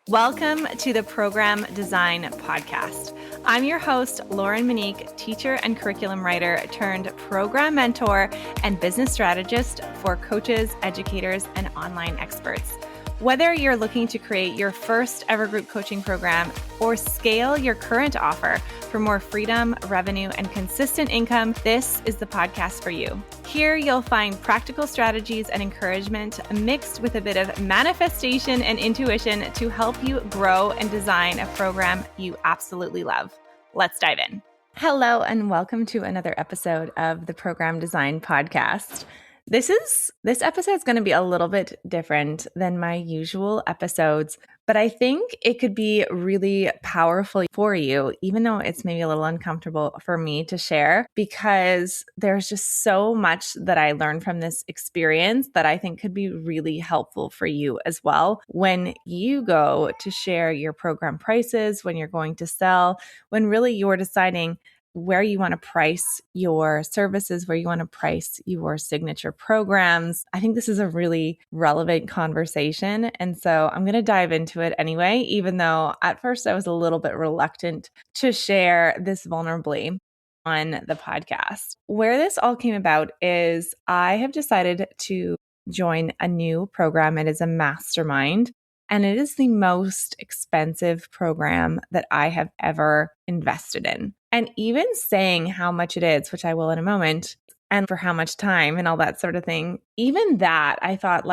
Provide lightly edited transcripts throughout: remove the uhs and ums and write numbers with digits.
Welcome to the Program Design Podcast. I'm your host, Lauren Monique, teacher and curriculum writer turned program mentor and business strategist for coaches, educators, and online experts. Whether you're looking to create your first ever group coaching program or scale your current offer for more freedom, revenue, and consistent income, this is the podcast for you. Here you'll find practical strategies and encouragement mixed with a bit of manifestation and intuition to help you grow and design a program you absolutely love. Let's dive in. Hello, and welcome to another episode of the Program Design Podcast. This episode is going to be a little bit different than my usual episodes, but I think it could be really powerful for you, even though it's maybe a little uncomfortable for me to share, because there's just so much that I learned from this experience that I think could be really helpful for you as well when you go to share your program prices, when you're going to sell, when really you're deciding where you want to price your services, where you want to price your signature programs. I think this is a really relevant conversation. And so I'm going to dive into it anyway, even though at first I was a little bit reluctant to share this vulnerably on the podcast. Where this all came about is I have decided to join a new program. It is a mastermind. And it is the most expensive program that I have ever invested in. And even saying how much it is, which I will in a moment, and for how much time and all that sort of thing, even that I thought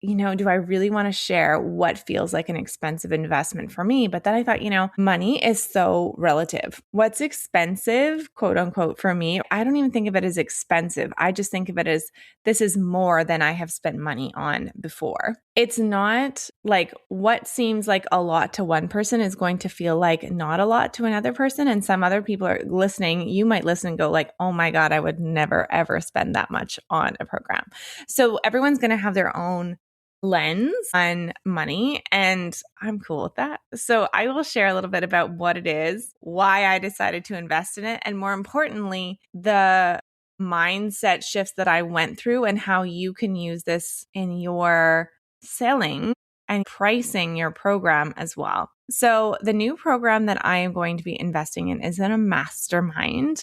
do I really want to share what feels like an expensive investment for me? But then I thought, money is so relative. What's expensive, quote unquote, for me, I don't even think of it as expensive. I just think of it as this is more than I have spent money on before. It's not like what seems like a lot to one person is going to feel like not a lot to another person. And some other people are listening. You might listen and go like, oh my God, I would never, ever spend that much on a program. So everyone's going to have their own lens on money, and I'm cool with that. So I will share a little bit about what it is, why I decided to invest in it, and more importantly, the mindset shifts that I went through and how you can use this in your selling and pricing your program as well. So the new program that I am going to be investing in is in a mastermind.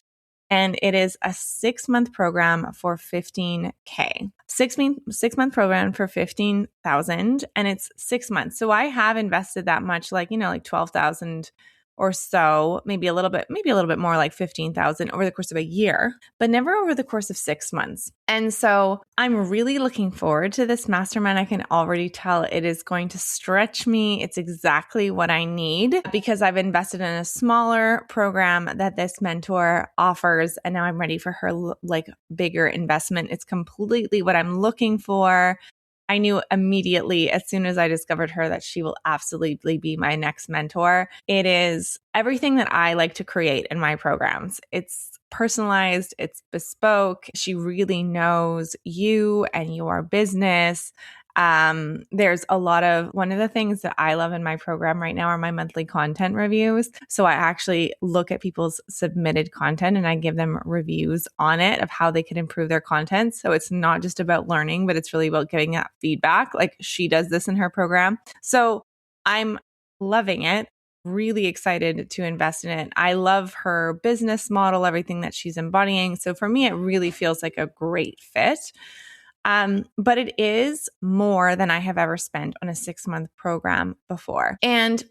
And it is a 6-month program for $15K. 6-month program for $15,000, and it's 6 months. So I have invested that much, like $12,000 or so, maybe a little bit more, like $15,000 over the course of a year, but never over the course of 6 months. And so I'm really looking forward to this mastermind. I can already tell it is going to stretch me. It's exactly what I need because I've invested in a smaller program that this mentor offers. And now I'm ready for her bigger investment. It's completely what I'm looking for. I knew immediately as soon as I discovered her that she will absolutely be my next mentor. It is everything that I like to create in my programs. It's personalized, it's bespoke. She really knows you and your business. There's one of the things that I love in my program right now are my monthly content reviews. So I actually look at people's submitted content and I give them reviews on it of how they can improve their content. So it's not just about learning, but it's really about giving that feedback. Like she does this in her program. So I'm loving it. Really excited to invest in it. I love her business model, everything that she's embodying. So for me, it really feels like a great fit. But it is more than I have ever spent on a 6-month program before. And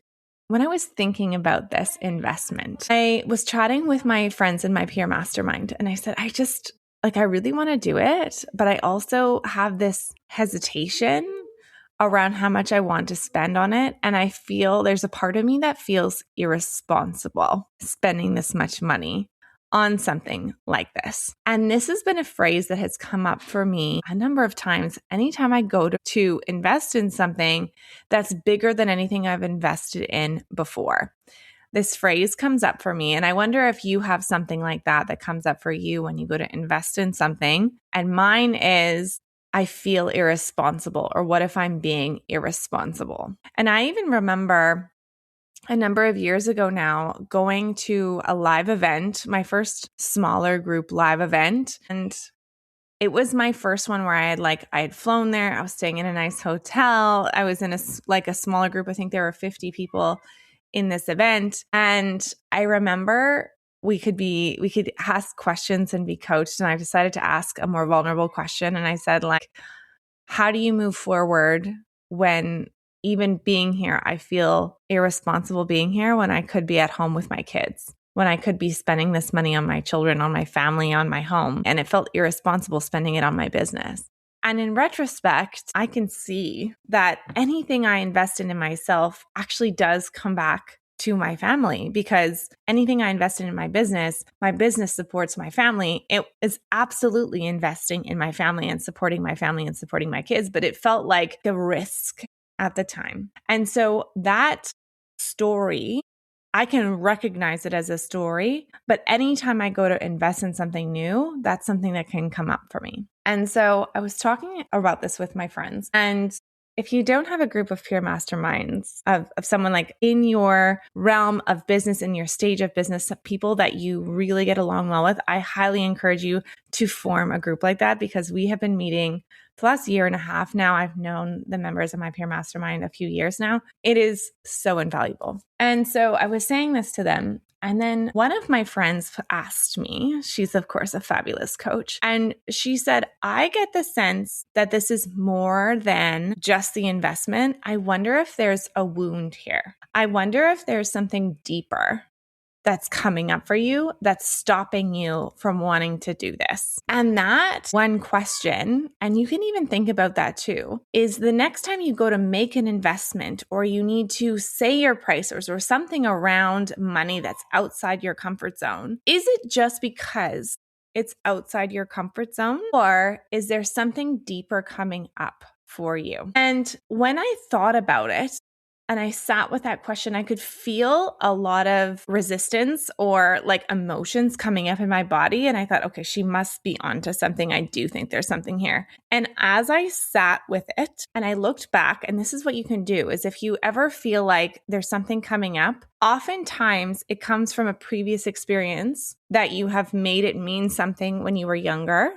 when I was thinking about this investment, I was chatting with my friends in my peer mastermind, and I said, I really want to do it, but I also have this hesitation around how much I want to spend on it. And I feel there's a part of me that feels irresponsible spending this much money on something like this. And this has been a phrase that has come up for me a number of times. Anytime I go to invest in something that's bigger than anything I've invested in before, this phrase comes up for me. And I wonder if you have something like that comes up for you when you go to invest in something. And mine is, I feel irresponsible, or what if I'm being irresponsible? And I even remember a number of years ago now going to a live event, my first smaller group live event. And it was my first one where I had flown there. I was staying in a nice hotel. I was in a smaller group. I think there were 50 people in this event. And I remember we could ask questions and be coached. And I decided to ask a more vulnerable question. And I said, like, how do you move forward when even being here, I feel irresponsible being here when I could be at home with my kids, when I could be spending this money on my children, on my family, on my home. And it felt irresponsible spending it on my business. And in retrospect, I can see that anything I invest in myself actually does come back to my family, because anything I invested in my business supports my family. It is absolutely investing in my family and supporting my kids, but it felt like a risk at the time. And so that story, I can recognize it as a story, but anytime I go to invest in something new, that's something that can come up for me. And so I was talking about this with my friends, and if you don't have a group of peer masterminds of someone like in your realm of business, in your stage of business, people that you really get along well with, I highly encourage you to form a group like that, because we have been meeting for the last year and a half now. I've known the members of my peer mastermind a few years now. It is so invaluable. And so I was saying this to them. And then one of my friends asked me, she's of course a fabulous coach, and she said, I get the sense that this is more than just the investment. I wonder if there's a wound here. I wonder if there's something deeper that's coming up for you that's stopping you from wanting to do this. And that one question, and you can even think about that too, is the next time you go to make an investment, or you need to say your prices or something around money that's outside your comfort zone, is it just because it's outside your comfort zone, or is there something deeper coming up for you? And when I thought about it, and I sat with that question, I could feel a lot of resistance or like emotions coming up in my body. And I thought, okay, she must be onto something. I do think there's something here. And as I sat with it and I looked back, and this is what you can do, is if you ever feel like there's something coming up, oftentimes it comes from a previous experience that you have made it mean something when you were younger,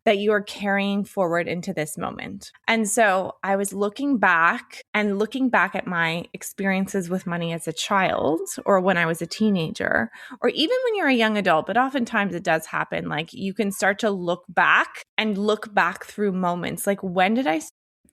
that you are carrying forward into this moment. And so I was looking back at my experiences with money as a child, or when I was a teenager, or even when you're a young adult, but oftentimes it does happen. Like you can start to look back through moments. Like, when did I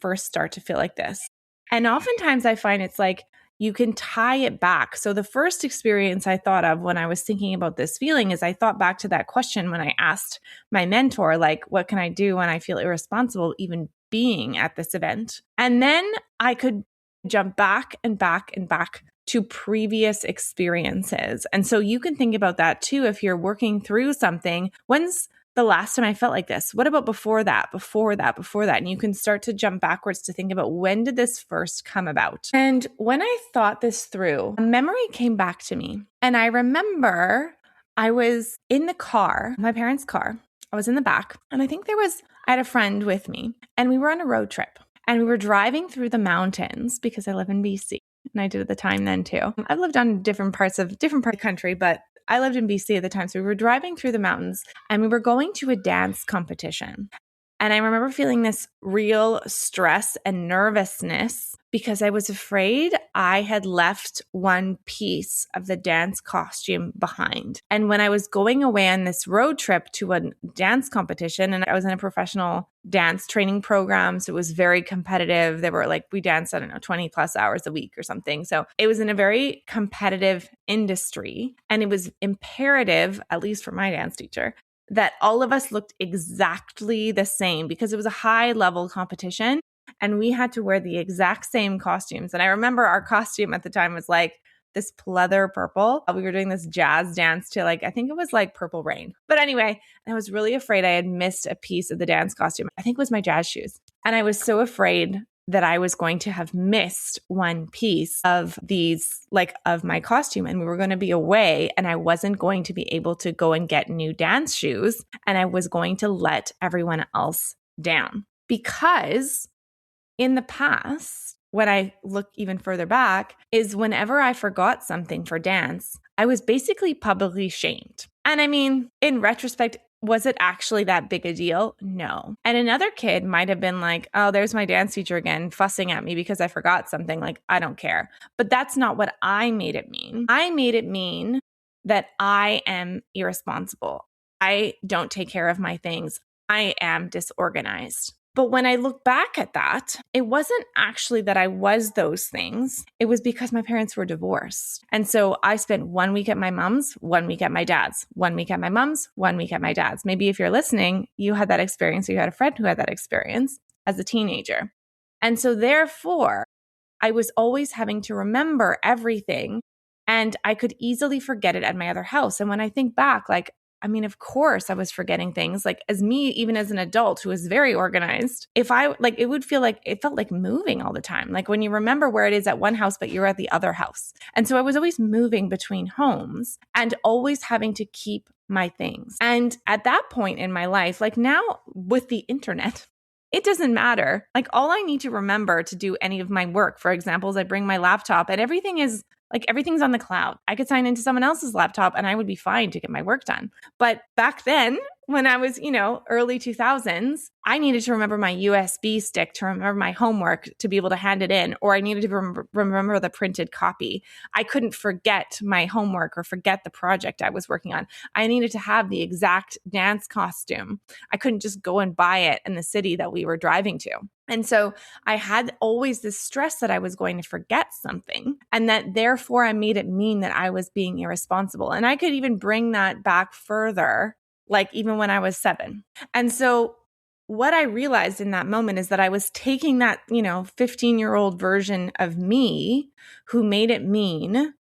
first start to feel like this? And oftentimes I find it's like, you can tie it back. So the first experience I thought of when I was thinking about this feeling is I thought back to that question when I asked my mentor, like, what can I do when I feel irresponsible even being at this event? And then I could jump back and back and back to previous experiences. And so you can think about that too. If you're working through something, when's the last time I felt like this? What about before that? And you can start to jump backwards to think about, when did this first come about? And when I thought this through, a memory came back to me. And I remember I was in the car, my parents' car. I was in the back. And I had a friend with me, and we were on a road trip, and we were driving through the mountains, because I live in BC. And I did at the time then too. I've lived on different parts of the country, but I lived in BC at the time. So we were driving through the mountains, and we were going to a dance competition. And I remember feeling this real stress and nervousness, because I was afraid I had left one piece of the dance costume behind. And when I was going away on this road trip to a dance competition, and I was in a professional dance training program, so it was very competitive. They were like, we danced, 20 plus hours a week or something. So it was in a very competitive industry. And it was imperative, at least for my dance teacher, that all of us looked exactly the same, because it was a high level competition and we had to wear the exact same costumes. And I remember our costume at the time was like this pleather purple. We were doing this jazz dance to I think it was like Purple Rain. But anyway, I was really afraid I had missed a piece of the dance costume. I think it was my jazz shoes. And I was so afraid that I was going to have missed one piece of of my costume, and we were going to be away, and I wasn't going to be able to go and get new dance shoes, and I was going to let everyone else down. Because in the past, when I look even further back, is whenever I forgot something for dance, I was basically publicly shamed. And I mean, in retrospect, was it actually that big a deal? No. And another kid might have been like, oh, there's my dance teacher again, fussing at me because I forgot something. Like, I don't care. But that's not what I made it mean. I made it mean that I am irresponsible. I don't take care of my things. I am disorganized. But when I look back at that, it wasn't actually that I was those things. It was because my parents were divorced. And so I spent 1 week at my mom's, 1 week at my dad's, 1 week at my mom's, 1 week at my dad's. Maybe if you're listening, you had that experience or you had a friend who had that experience as a teenager. And so therefore, I was always having to remember everything and I could easily forget it at my other house. And when I think back, like, I mean, of course I was forgetting things. Like as me, even as an adult who was very organized, if I like, it would feel like, it felt like moving all the time. Like when you remember where it is at one house, but you're at the other house. And so I was always moving between homes and always having to keep my things. And at that point in my life, like now with the internet, it doesn't matter. Like all I need to remember to do any of my work, for example, is I bring my laptop and everything's on the cloud. I could sign into someone else's laptop and I would be fine to get my work done. But back then, when I was, early 2000s, I needed to remember my USB stick to remember my homework to be able to hand it in, or I needed to remember the printed copy. I couldn't forget my homework or forget the project I was working on. I needed to have the exact dance costume. I couldn't just go and buy it in the city that we were driving to. And so I had always this stress that I was going to forget something and that therefore I made it mean that I was being irresponsible. And I could even bring that back further, like even when I was 7. And so what I realized in that moment is that I was taking that, 15-year-old version of me who made it mean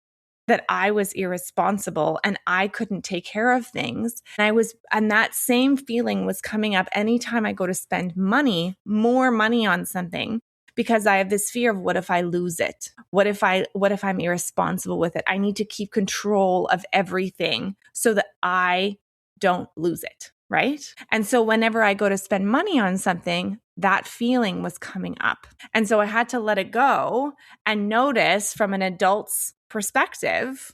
that I was irresponsible and I couldn't take care of things. And that same feeling was coming up anytime I go to spend more money on something, because I have this fear of what if I lose it? What if I'm irresponsible with it? I need to keep control of everything so that I don't lose it, right? And so whenever I go to spend money on something, that feeling was coming up. And so I had to let it go and notice from an adult's perspective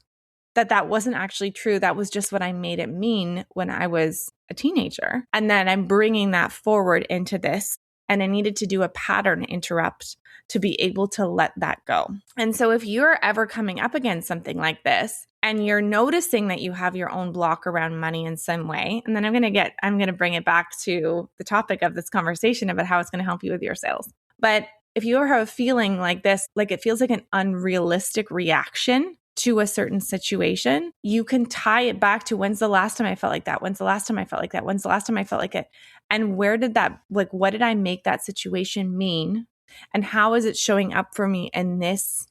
that wasn't actually true. That was just what I made it mean when I was a teenager. And then I'm bringing that forward into this. And I needed to do a pattern interrupt to be able to let that go. And so if you're ever coming up against something like this and you're noticing that you have your own block around money in some way, and then I'm going to bring it back to the topic of this conversation about how it's going to help you with your sales. But if you ever have a feeling like this, like it feels like an unrealistic reaction to a certain situation, you can tie it back to when's the last time I felt like that? When's the last time I felt like that? When's the last time I felt like it? And what did I make that situation mean? And how is it showing up for me in this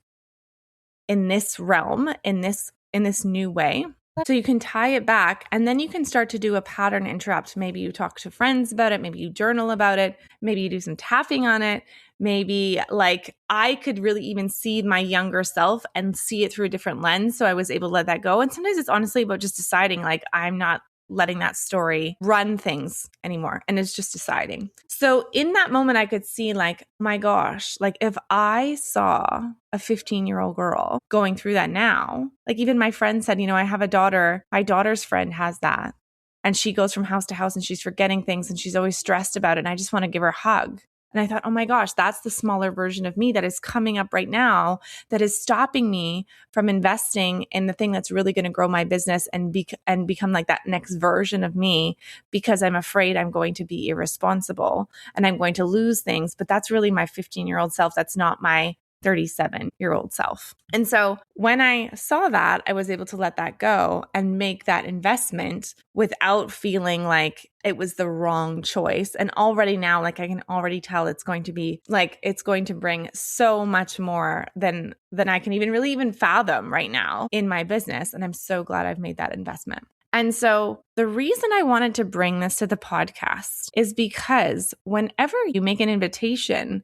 realm, in this new way? So you can tie it back and then you can start to do a pattern interrupt. Maybe you talk to friends about it. Maybe you journal about it. Maybe you do some tapping on it. Maybe like I could really even see my younger self and see it through a different lens. So I was able to let that go. And sometimes it's honestly about just deciding like I'm not letting that story run things anymore. And it's just deciding. So in that moment, I could see like, my gosh, like if I saw a 15-year-old girl going through that now, like even my friend said, I have a daughter, my daughter's friend has that. And she goes from house to house and she's forgetting things and she's always stressed about it. And I just want to give her a hug. And I thought, oh my gosh, that's the smaller version of me that is coming up right now that is stopping me from investing in the thing that's really going to grow my business and become like that next version of me, because I'm afraid I'm going to be irresponsible and I'm going to lose things. But that's really my 15-year-old self. That's not my 37-year-old self. And so when I saw that, I was able to let that go and make that investment without feeling like it was the wrong choice. And already now, like I can already tell it's going to bring so much more than I can even fathom right now in my business. And I'm so glad I've made that investment. And so the reason I wanted to bring this to the podcast is because whenever you make an invitation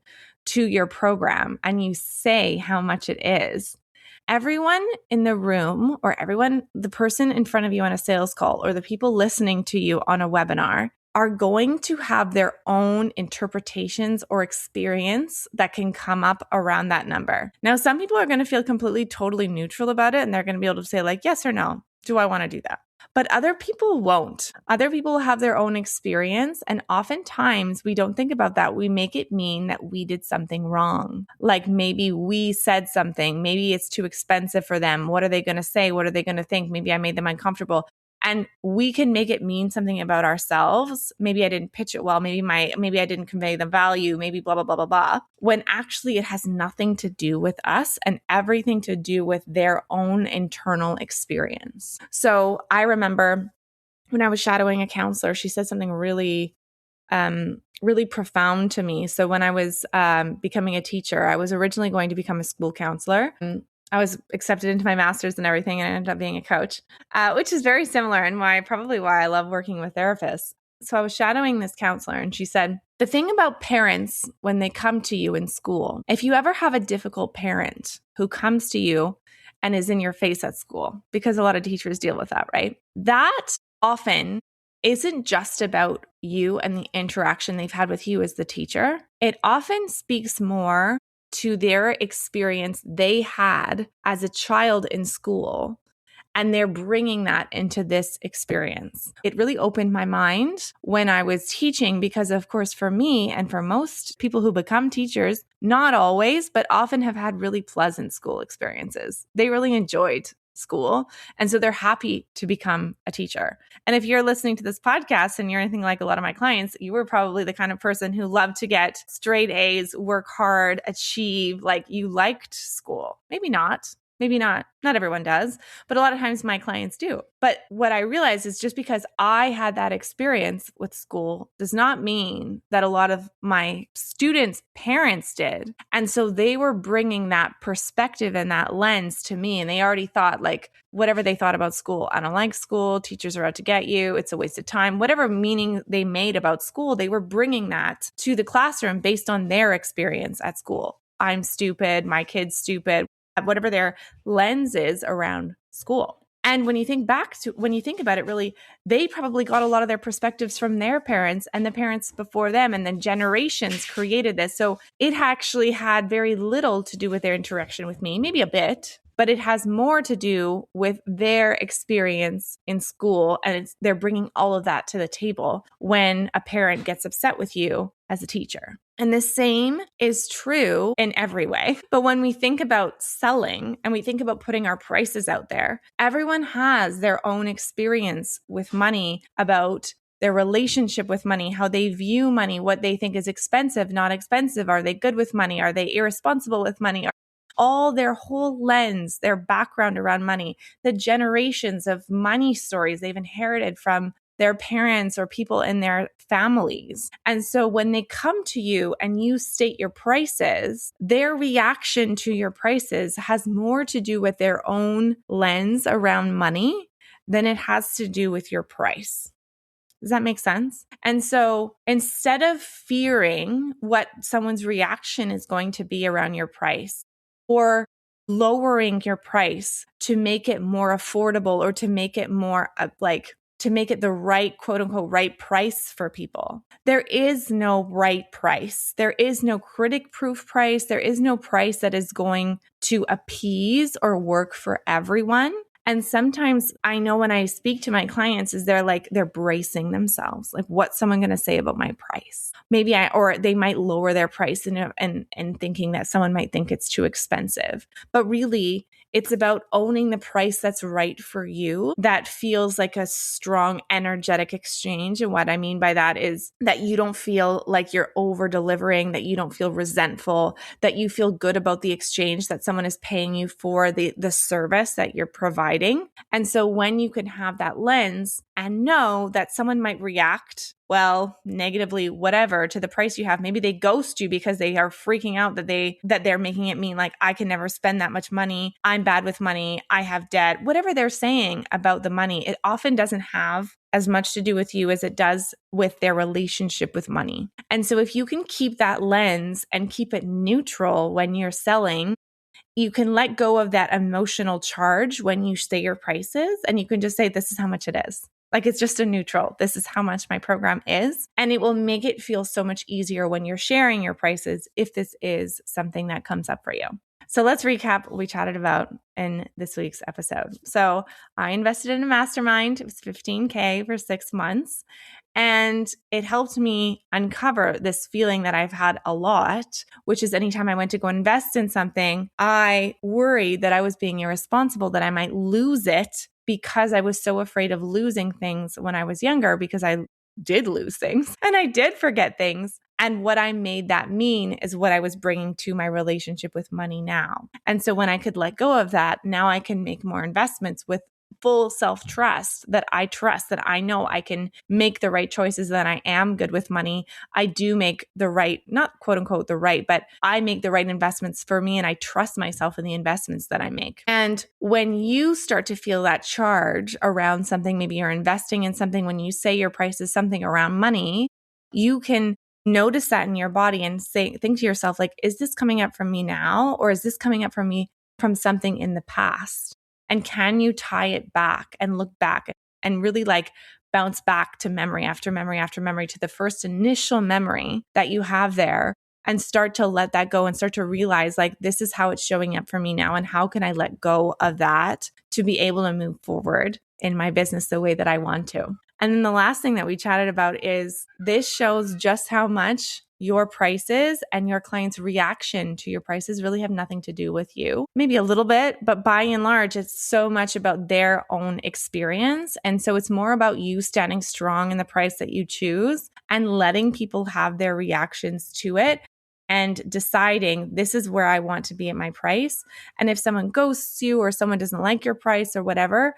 to your program and you say how much it is, everyone in the room or the person in front of you on a sales call or the people listening to you on a webinar are going to have their own interpretations or experience that can come up around that number. Now, some people are going to feel completely, totally neutral about it. And they're going to be able to say like, yes or no, do I want to do that? but other people won't. Other people have their own experience. And oftentimes we don't think about that. We make it mean that we did something wrong. Like maybe we said something, maybe it's too expensive for them. What are they going to say? What are they going to think? Maybe I made them uncomfortable. And we can make it mean something about ourselves. Maybe I didn't pitch it well. Maybe I didn't convey the value. Maybe blah, blah, blah, blah, blah. When actually it has nothing to do with us and everything to do with their own internal experience. So I remember when I was shadowing a counselor, she said something really profound to me. So when I was becoming a teacher, I was originally going to become a school counselor. I was accepted into my master's and everything, and I ended up being a coach, which is very similar and probably why I love working with therapists. So I was shadowing this counselor, and she said, the thing about parents when they come to you in school, if you ever have a difficult parent who comes to you and is in your face at school, because a lot of teachers deal with that, right? That often isn't just about you and the interaction they've had with you as the teacher. It often speaks more to their experience they had as a child in school, and they're bringing that into this experience. It really opened my mind when I was teaching because, of course, for me and for most people who become teachers, not always, but often have had really pleasant school experiences. They really enjoyed school. And so they're happy to become a teacher. And if you're listening to this podcast and you're anything like a lot of my clients, you were probably the kind of person who loved to get straight A's, work hard, achieve, like you liked school. Maybe not. Not everyone does, but a lot of times my clients do. But what I realized is just because I had that experience with school does not mean that a lot of my students' parents did. And so they were bringing that perspective and that lens to me. And they already thought like whatever they thought about school. I don't like school. Teachers are out to get you. It's a waste of time. Whatever meaning they made about school, they were bringing that to the classroom based on their experience at school. I'm stupid. My kid's stupid. Whatever their lens is around school. And when you think about it, really, they probably got a lot of their perspectives from their parents and the parents before them, and then generations created this. So it actually had very little to do with their interaction with me, maybe a bit, but it has more to do with their experience in school. And they're bringing all of that to the table when a parent gets upset with you as a teacher. And the same is true in every way. But when we think about selling and we think about putting our prices out there, everyone has their own experience with money, about their relationship with money, how they view money, what they think is expensive, not expensive. Are they good with money? Are they irresponsible with money? All their whole lens, their background around money, the generations of money stories they've inherited from their parents or people in their families. And so when they come to you and you state your prices, their reaction to your prices has more to do with their own lens around money than it has to do with your price. Does that make sense? And so instead of fearing what someone's reaction is going to be around your price, or lowering your price to make it more affordable or to make it more to make it the right, quote unquote, right price for people. There is no right price. There is no critic proof price. There is no price that is going to appease or work for everyone. And sometimes I know when I speak to my clients is they're bracing themselves. Like, what's someone going to say about my price? Or they might lower their price and thinking that someone might think it's too expensive. But really, it's about owning the price that's right for you, that feels like a strong, energetic exchange. And what I mean by that is that you don't feel like you're over delivering, that you don't feel resentful, that you feel good about the exchange, that someone is paying you for the service that you're providing. And so when you can have that lens and know that someone might react negatively, whatever, to the price you have. Maybe they ghost you because they are freaking out that they're making it mean like, I can never spend that much money. I'm bad with money. I have debt. Whatever they're saying about the money, it often doesn't have as much to do with you as it does with their relationship with money. And so if you can keep that lens and keep it neutral when you're selling, you can let go of that emotional charge when you say your prices, and you can just say, this is how much it is. Like, it's just a neutral. This is how much my program is. And it will make it feel so much easier when you're sharing your prices if this is something that comes up for you. So let's recap what we chatted about in this week's episode. So I invested in a mastermind. It was $15K for 6 months. And it helped me uncover this feeling that I've had a lot, which is anytime I went to go invest in something, I worried that I was being irresponsible, that I might lose it because I was so afraid of losing things when I was younger, because I did lose things and I did forget things. And what I made that mean is what I was bringing to my relationship with money now. And so when I could let go of that, now I can make more investments with full self-trust, that I know I can make the right choices, that I am good with money. I do make the right, not quote unquote the right, but I make the right investments for me, and I trust myself in the investments that I make. And when you start to feel that charge around something, maybe you're investing in something, when you say your price is something around money, you can notice that in your body and think to yourself, like, is this coming up from me now, or is this coming up from me from something in the past? And can you tie it back and look back and really like bounce back to memory after memory after memory, to the first initial memory that you have there, and start to let that go and start to realize, like, this is how it's showing up for me now, and how can I let go of that to be able to move forward in my business the way that I want to. And then the last thing that we chatted about is this shows just how much your prices and your client's reaction to your prices really have nothing to do with you. Maybe a little bit, but by and large, it's so much about their own experience. And so it's more about you standing strong in the price that you choose and letting people have their reactions to it, and deciding, this is where I want to be at my price. And if someone ghosts you, or someone doesn't like your price or whatever,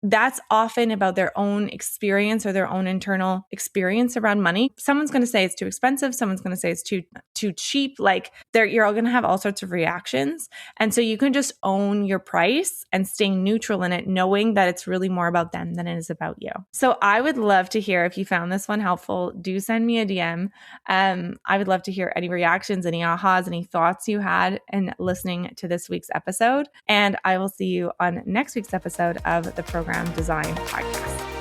that's often about their own experience or their own internal experience around money. Someone's going to say it's too expensive. Someone's going to say it's too cheap. Like, you're all going to have all sorts of reactions. And so you can just own your price and staying neutral in it, knowing that it's really more about them than it is about you. So I would love to hear, if you found this one helpful, do send me a DM. I would love to hear any reactions, any ahas, any thoughts you had in listening to this week's episode. And I will see you on next week's episode of the Program Design Podcast.